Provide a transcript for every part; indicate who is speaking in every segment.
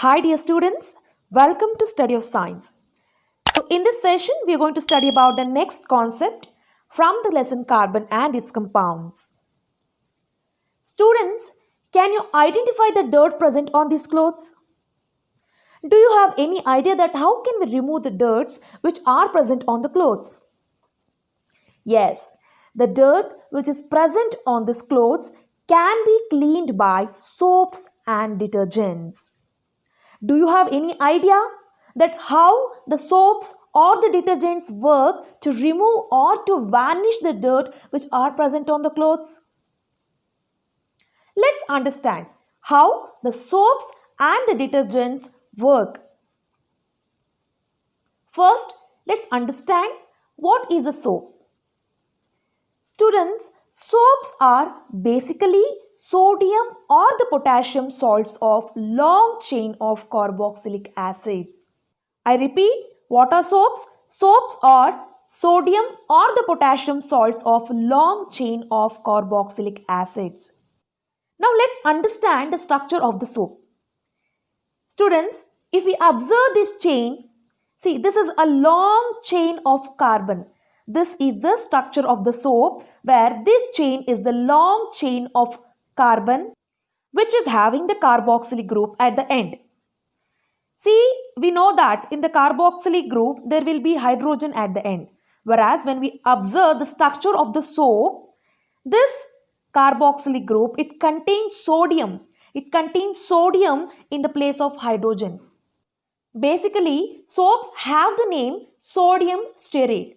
Speaker 1: Hi dear students, welcome to Study of Science. So in this session we are going to study about the next concept from the lesson carbon and its compounds. Students, can you identify the dirt present on these clothes? Do you have any idea that how can we remove the dirts which are present on the clothes? Yes, the dirt which is present on these clothes can be cleaned by soaps and detergents. Do you have any idea that how the soaps or the detergents work to remove or to vanish the dirt which are present on the clothes? Let's understand how the soaps and the detergents work. First, let's understand what is a soap. Students, soaps are basically sodium or the potassium salts of long chain of carboxylic acid. I repeat, what are soaps? Soaps are sodium or the potassium salts of long chain of carboxylic acids. Now let's understand the structure of the soap. Students, if we observe this chain, see this is a long chain of carbon. This is the structure of the soap where this chain is the long chain of carbon which is having the carboxylic group at the end. See, we know that in the carboxylic group there will be hydrogen at the end. Whereas when we observe the structure of the soap, this carboxylic group, it contains sodium. It contains sodium in the place of hydrogen. Basically, soaps have the name sodium stearate.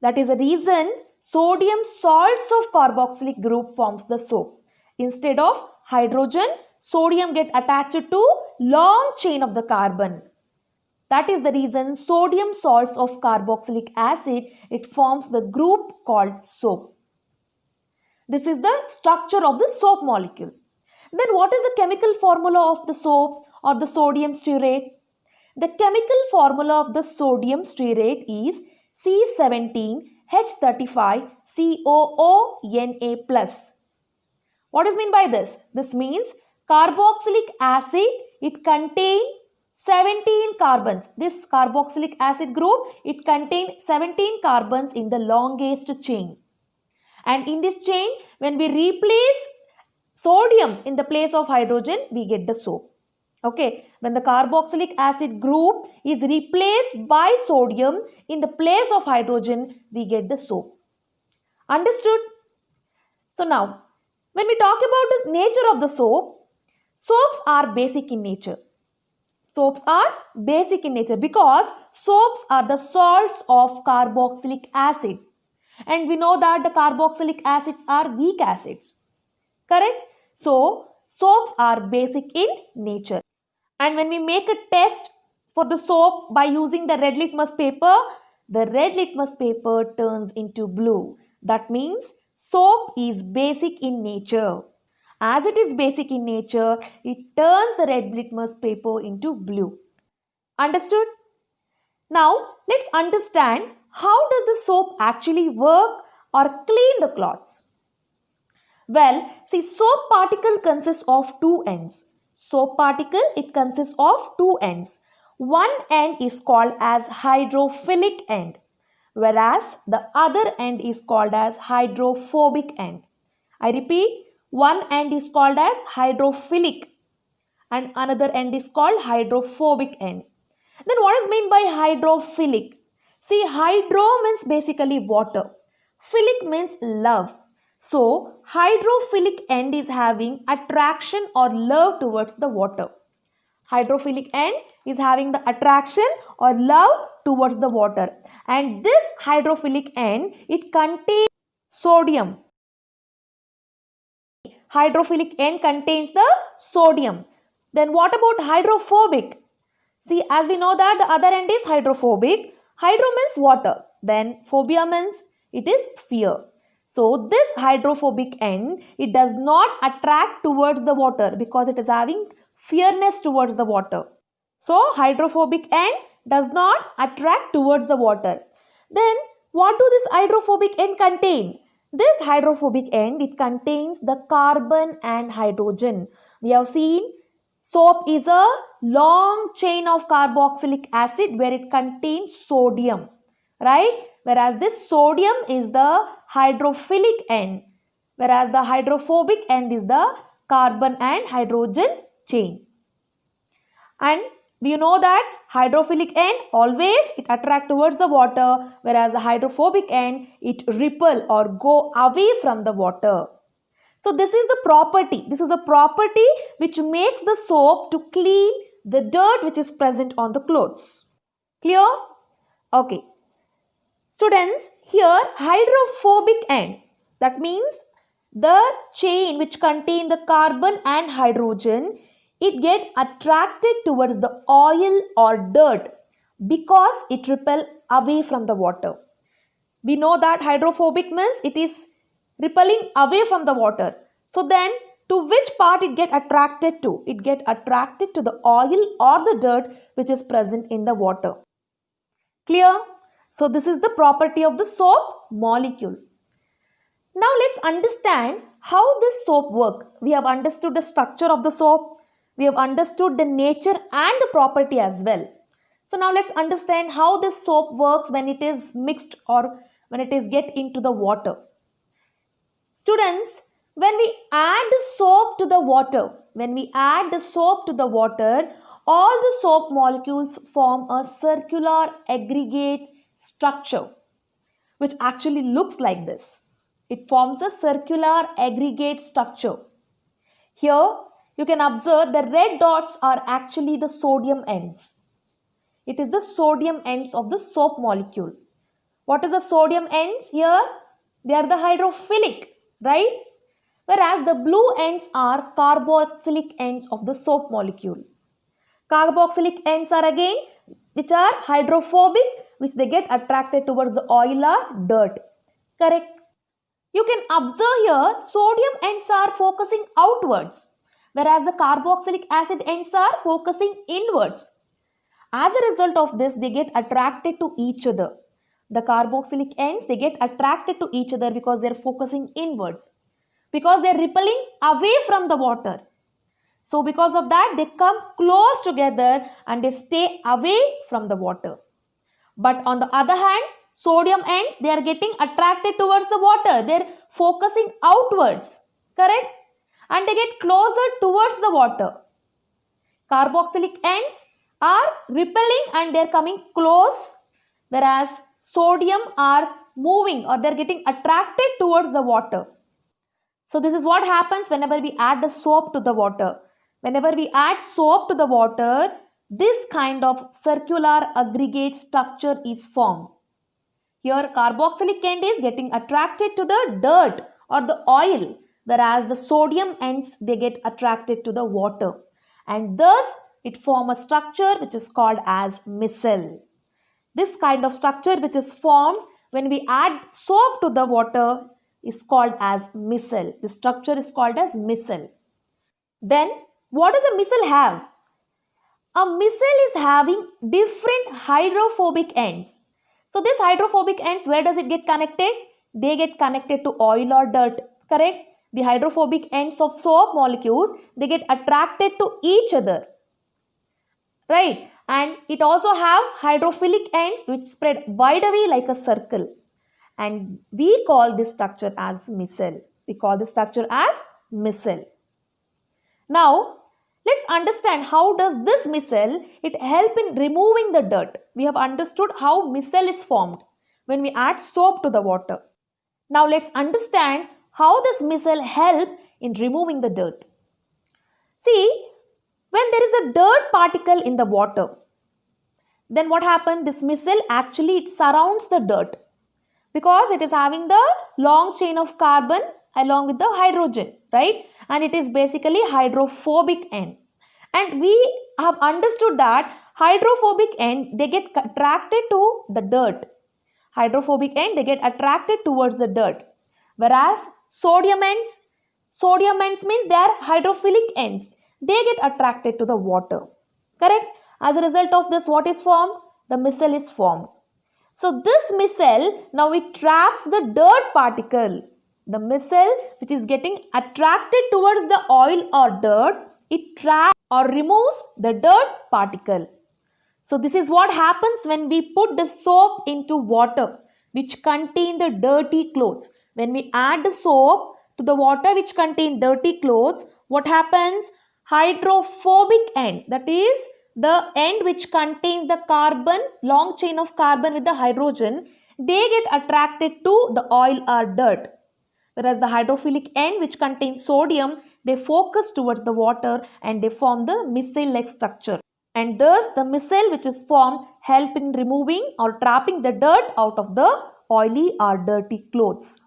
Speaker 1: That is the reason sodium salts of carboxylic group forms the soap. Instead of hydrogen, sodium get attached to long chain of the carbon. That is the reason sodium salts of carboxylic acid, it forms the group called soap. This is the structure of the soap molecule. Then what is the chemical formula of the soap or the sodium stearate? The chemical formula of the sodium stearate is C17H35COONA+. What is mean by this? This means carboxylic acid, it contains 17 carbons. This carboxylic acid group, it contains 17 carbons in the longest chain. And in this chain, when we replace sodium in the place of hydrogen, we get the soap. Okay, when the carboxylic acid group is replaced by sodium in the place of hydrogen, we get the soap. Understood? So now, when we talk about the nature of the soap, soaps are basic in nature. Soaps are basic in nature because soaps are the salts of carboxylic acid. And we know that the carboxylic acids are weak acids. Correct? So, soaps are basic in nature. And when we make a test for the soap by using the red litmus paper, the red litmus paper turns into blue. That means soap is basic in nature. As it is basic in nature, it turns the red litmus paper into blue. Understood? Now, let's understand how does the soap actually work or clean the cloths. Well, see, soap particle consists of two ends. Soap particle, it consists of two ends. One end is called as hydrophilic end, whereas the other end is called as hydrophobic end. I repeat, one end is called as hydrophilic and another end is called hydrophobic end. Then what is meant by hydrophilic? See, hydro means basically water. Philic means love. So, hydrophilic end is having attraction or love towards the water. Hydrophilic end is having the attraction or love towards the water. And this hydrophilic end, it contains sodium. Hydrophilic end contains the sodium. Then what about hydrophobic? See, as we know that the other end is hydrophobic. Hydro means water. Then phobia means it is fear. So this hydrophobic end, it does not attract towards the water because it is having fearness towards the water. So hydrophobic end does not attract towards the water. Then what do this hydrophobic end contain? This hydrophobic end, it contains the carbon and hydrogen. We have seen Soap is a long chain of carboxylic acid where it contains sodium, right? Whereas this sodium is the hydrophilic end, whereas the hydrophobic end is the carbon and hydrogen chain. And we know that hydrophilic end always it attract towards the water, whereas the hydrophobic end it repel or go away from the water. So this is the property. This is a property which makes the soap to clean the dirt which is present on the clothes. Clear? Okay. Students, here hydrophobic end, that means the chain which contain the carbon and hydrogen, it get attracted towards the oil or dirt because it repel away from the water. We know that hydrophobic means it is repelling away from the water. So then to which part it get attracted to? It get attracted to the oil or the dirt which is present in the water. Clear? So this is the property of the soap molecule. Now let's understand how this soap works. We have understood the structure of the soap. We have understood the nature and the property as well. So now let's understand how this soap works when it is mixed or when it is get into the water. Students, when we add the soap to the water, all the soap molecules form a circular aggregate structure which actually looks like this. It forms a circular aggregate structure. Here you can observe the red dots are actually the sodium ends. It is the sodium ends of the soap molecule. What is the sodium ends here? They are the hydrophilic, right? Whereas the blue ends are carboxylic ends of the soap molecule. Carboxylic ends are again which are hydrophobic, which they get attracted towards the oil or dirt. Correct? You can observe here sodium ends are focusing outwards, whereas the carboxylic acid ends are focusing inwards. As a result of this, they get attracted to each other. The carboxylic ends, they get attracted to each other because they are focusing inwards. Because they are repelling away from the water. So because of that, they come close together and they stay away from the water. But on the other hand, sodium ends, they are getting attracted towards the water. They are focusing outwards. Correct? And they get closer towards the water. Carboxylic ends are repelling and they are coming close, whereas sodium are moving or they are getting attracted towards the water. So this is what happens whenever we add the soap to the water. Whenever we add soap to the water, this kind of circular aggregate structure is formed. Here carboxylic end is getting attracted to the dirt or the oil, whereas the sodium ends, they get attracted to the water. And thus it forms a structure which is called as micelle. This kind of structure which is formed when we add soap to the water is called as micelle. The structure is called as micelle. Then what does a micelle have? A micelle is having different hydrophobic ends. So this hydrophobic ends, where does it get connected? They get connected to oil or dirt. Correct? The hydrophobic ends of soap molecules, they get attracted to each other. Right? And it also have hydrophilic ends which spread wide away like a circle. And we call this structure as micelle. Now, let's understand how does this micelle, it help in removing the dirt. We have understood how micelle is formed when we add soap to the water. Now, let's understand how this micelle help in removing the dirt. See, when there is a dirt particle in the water, then what happens? This micelle actually it surrounds the dirt because it is having the long chain of carbon along with the hydrogen, right? And it is basically hydrophobic end. And we have understood that hydrophobic end, they get attracted to the dirt. Hydrophobic end, they get attracted towards the dirt. Whereas sodium ends means they are hydrophilic ends. They get attracted to the water. Correct? As a result of this, what is formed? The micelle is formed. So this micelle, now it traps the dirt particle. The micelle which is getting attracted towards the oil or dirt, it traps or removes the dirt particle. So this is what happens when we put the soap into water which contain the dirty clothes. When we add the soap to the water which contain dirty clothes, what happens? Hydrophobic end, that is the end which contains the carbon, long chain of carbon with the hydrogen, they get attracted to the oil or dirt. Whereas the hydrophilic end which contains sodium, they focus towards the water and they form the missile-like structure. And thus the missile which is formed help in removing or trapping the dirt out of the oily or dirty clothes.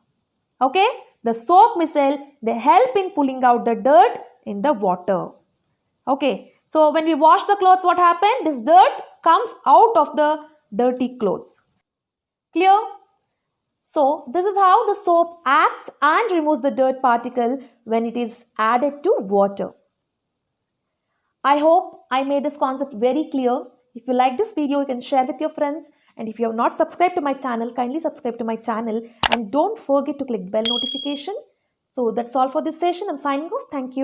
Speaker 1: Okay, the soap missile, they help in pulling out the dirt in the water. Okay, so when we wash the clothes, what happens? This dirt comes out of the dirty clothes. Clear? So this is how the soap acts and removes the dirt particle when it is added to water. I hope I made this concept very clear. If you like this video, you can share with your friends. And if you have not subscribed to my channel, kindly subscribe to my channel. And don't forget to click bell notification. So that's all for this session. I'm signing off. Thank you.